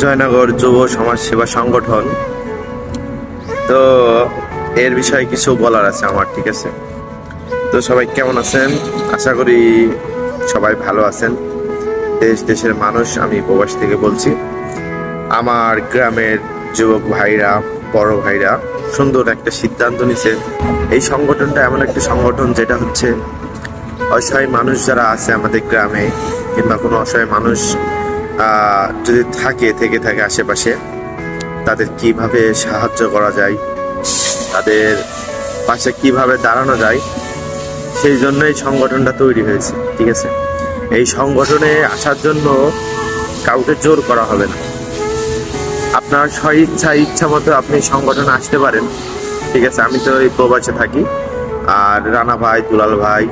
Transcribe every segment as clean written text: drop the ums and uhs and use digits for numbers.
জয়নগর যুব সমাজ সেবা সংগঠন। তো এর বিষয়ে কিছু বলার আছে আমার, ঠিক আছে? তো সবাই কেমন আছেন? আশা করি সবাই ভালো আছেন। দেশের মানুষ, আমি প্রবাস থেকে বলছি। আমার গ্রামের যুবক ভাইরা, বড় ভাইরা সুন্দর একটা সিদ্ধান্ত নিছে। এই সংগঠনটা এমন একটা সংগঠন যেটা হচ্ছে অসহায় মানুষ যারা আছে আমাদের গ্রামে, কিংবা কোনো অসহায় মানুষ যদি থেকে থাকে আশেপাশে, তাদের কিভাবে সাহায্য করা যায়, তাদের পাশে কিভাবে দাঁড়ানো যায়, সেই জন্য এই সংগঠনটা তৈরি হয়েছে, ঠিক আছে? এই সংগঠনে আসার জন্য কাউকে জোর করা হবে না। আপনার ইচ্ছা মতো আপনি সংগঠনে আসতে পারেন, ঠিক আছে? আমি তো এই প্রবাসে থাকি, আর রানা ভাই, দুলাল ভাই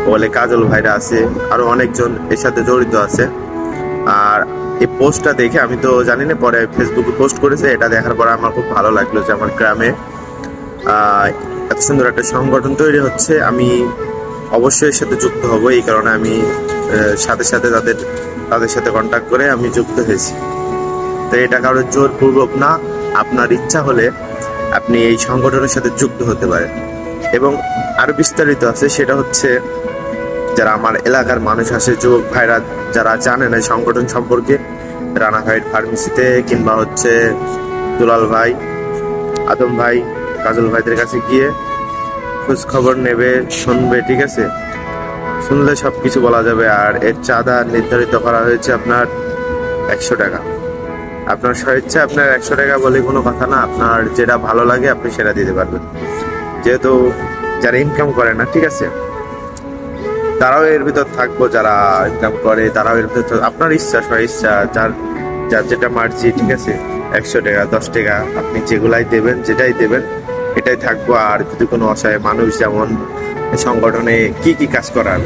বলে কাজল ভাইরা আছে, আরো অনেকজন এর সাথে জড়িত আছে। আর এই পোস্টটা দেখে, আমি তো জানি না, পরে ফেসবুকে পোস্ট করেছে, এটা দেখার পরে আমার খুব ভালো লাগলো যে আমার গ্রামে এত সুন্দর একটা সংগঠন তৈরি হচ্ছে। আমি অবশ্যই এর সাথে যুক্ত হব, এই কারণে আমি সাথে সাথে তাদের সাথে কন্ট্যাক্ট করে আমি যুক্ত হয়েছি। তো এটা কারোর জোরপূর্বক না, আপনার ইচ্ছা হলে আপনি এই সংগঠনের সাথে যুক্ত হতে পারেন। এবং আরো বিস্তারিত আছে, সেটা হচ্ছে যারা আমার এলাকার মানুষ আছে, যুবক ভাইরা যারা জানেন এই সংগঠন সম্পর্কে, রানা ভাইয়ের ফার্মেসিতে কিংবা হচ্ছে দুলাল ভাই, আদম ভাই, কাজল ভাইদের কাছে গিয়ে খোঁজ খবর নেবে, শুনবে, ঠিক আছে? শুনলে সবকিছু বলা যাবে। আর এর চাঁদা নির্ধারিত করা হয়েছে আপনার 100 টাকা। আপনার স্বেচ্ছা আপনার 100 টাকা বলে কোনো কথা না, আপনার যেটা ভালো লাগে আপনি সেটা দিতে পারবেন। যেহেতু যারা ইনকাম করে না, ঠিক আছে, তারাও এর ভিতর থাকবো, যারা ইনকাম করে তারাও এর ভিতর, আপনার ইচ্ছা, স্বেচ্ছা, যার যেটা মার্জি, ঠিক আছে? 100 টাকা, 10 টাকা, আপনি যেগুলাই দেবেন, যেটাই দেবেন, এটাই থাকবো। আর যদি কোনো অসহায় মানুষ, যেমন সংগঠনে কি কি কাজ করার,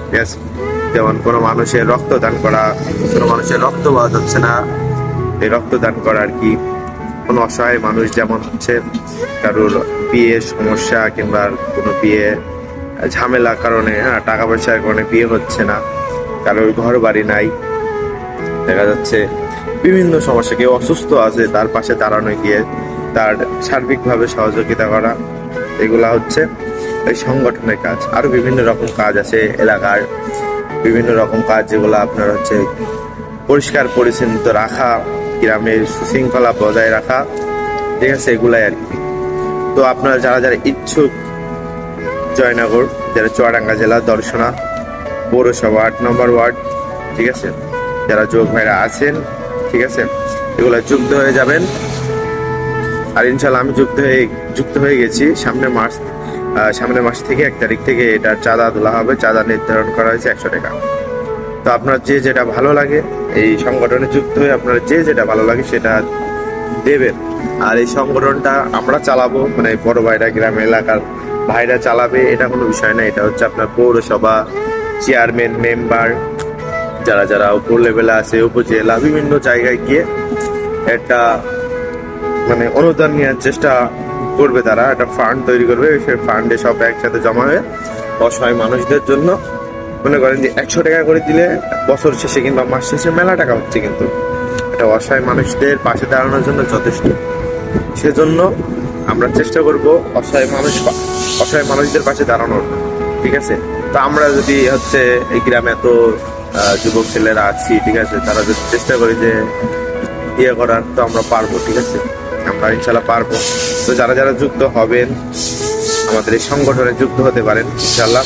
ঠিক আছে, যেমন কোনো মানুষের রক্তদান করা, কোনো মানুষের রক্ত পাওয়া যাচ্ছে না, এই রক্তদান করা আর কি। কোনো অসহায় মানুষ, যেমন হচ্ছে কারোর বিয়ের সমস্যা কিংবা কোনো বিয়ে ঝামেলার কারণে, টাকা পয়সার কারণে বিয়ে হচ্ছে না, কারোর ঘর বাড়ি নাই, দেখা যাচ্ছে বিভিন্ন সমস্যা, কেউ অসুস্থ আছে, তার পাশে দাঁড়ানো গিয়ে তার সার্বিকভাবে সহযোগিতা করা, এগুলা হচ্ছে এই সংগঠনের কাজ। আরো বিভিন্ন রকম কাজ আছে এলাকার, বিভিন্ন রকম কাজ যেগুলো আপনার হচ্ছে পরিষ্কার পরিচ্ছন্ন রাখা, গ্রামের শৃঙ্খলা বজায় রাখা, ঠিক আছে, এগুলাই আর কি। তো আপনারা যারা যারা ইচ্ছুক, জয়নগর, যারা চুয়াডাঙ্গা জেলা দর্শনা পৌরসভা 8 নম্বর ওয়ার্ড, ঠিক আছে, যারা যুবক ভাইরা আছেন, ঠিক আছে, এগুলো যুক্ত হয়ে যাবেন। আর ইনশাল্লাহ আমি যুক্ত হয়ে গেছি। সামনের মাস থেকে 1 তারিখ থেকে এটা চাঁদা তোলা হবে। চাঁদা নির্ধারণ করা হয়েছে 100 টাকা। তো আপনার যে যেটা ভালো লাগে, এই সংগঠনে যুক্ত হয়ে আপনার যে যেটা ভালো লাগে সেটা দেবেন। আর এই সংগঠনটা আমরা চালাবো, মানে বড় ভাইরা, গ্রাম এলাকার ভাইরা চালাবে, এটা কোনো বিষয় না। এটা হচ্ছে আপনার পৌরসভা, চেয়ারম্যান, মেম্বার, যারা যারা উপর লেভেলে আছে, উপজেলা, বিভিন্ন জায়গায় গিয়ে একটা মানে অনুদান নেওয়ার চেষ্টা করবে। তারা একটা ফান্ড তৈরি করবে, সেই ফান্ডে সব একসাথে জমা হয়ে অসহায় মানুষদের জন্য, মনে করেন যে 100 টাকা করে দিলে বছর শেষে কিংবা মাস শেষে মেলা টাকা হচ্ছে, কিন্তু এটা অসহায় মানুষদের পাশে দাঁড়ানোর জন্য যথেষ্ট। সেজন্য আমরা চেষ্টা করব অসহায় মানুষদের পাশে দাঁড়ানোর, ঠিক আছে? তো আমরা যদি হচ্ছে এই গ্রামে এত যুবক ছেলেরা আছি, ঠিক আছে, তারা যদি চেষ্টা করি যে ইয়ে করার, তো আমরা পারবো, ঠিক আছে, আমরা ইনশাল্লাহ পারবো। তো যারা যারা যুক্ত হবেন, আমাদের এই সংগঠনে যুক্ত হতে পারেন ইনশাল্লাহ,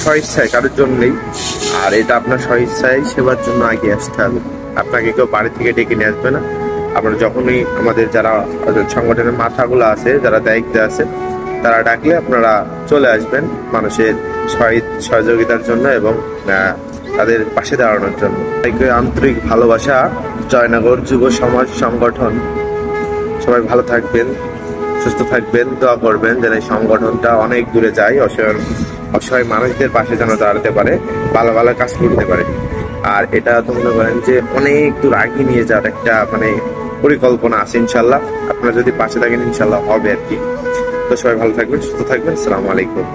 স্বইচ্ছায়, কারোর জন্যই। আর এটা আপনার স্বইচ্ছায় সেবার জন্য আগে আসতে হবে, আপনাকে কেউ বাড়ি থেকে ডেকে নিয়ে আসবে না। আপনারা যখনই আমাদের যারা সংগঠনের মাথাগুলো আছে, যারা দায়িত্বে আছে, তারা ডাকলে আপনারা চলে আসবেন মানুষের সহযোগিতার জন্য এবং তাদের পাশে দাঁড়ানোর জন্য। আন্তরিক ভালোবাসা, জয়নগর যুব সমাজ সংগঠন। সবাই ভালো থাকবেন, সুস্থ থাকবেন, দোয়া করবেন যেন এই সংগঠনটা অনেক দূরে যায়, অসহায় মানুষদের পাশে যেন দাঁড়াতে পারে, ভালো ভালো কাজ করতে পারে। আর এটা তো মনে করেন যে অনেক দূর আগে নিয়ে যাওয়ার একটা মানে পরিকল্পনা আছে ইনশাল্লাহ। আপনারা যদি পাশে থাকেন ইনশাল্লাহ হবে আর কি। তো সবাই ভালো থাকবেন, সুস্থ থাকবেন। আসসালামু আলাইকুম।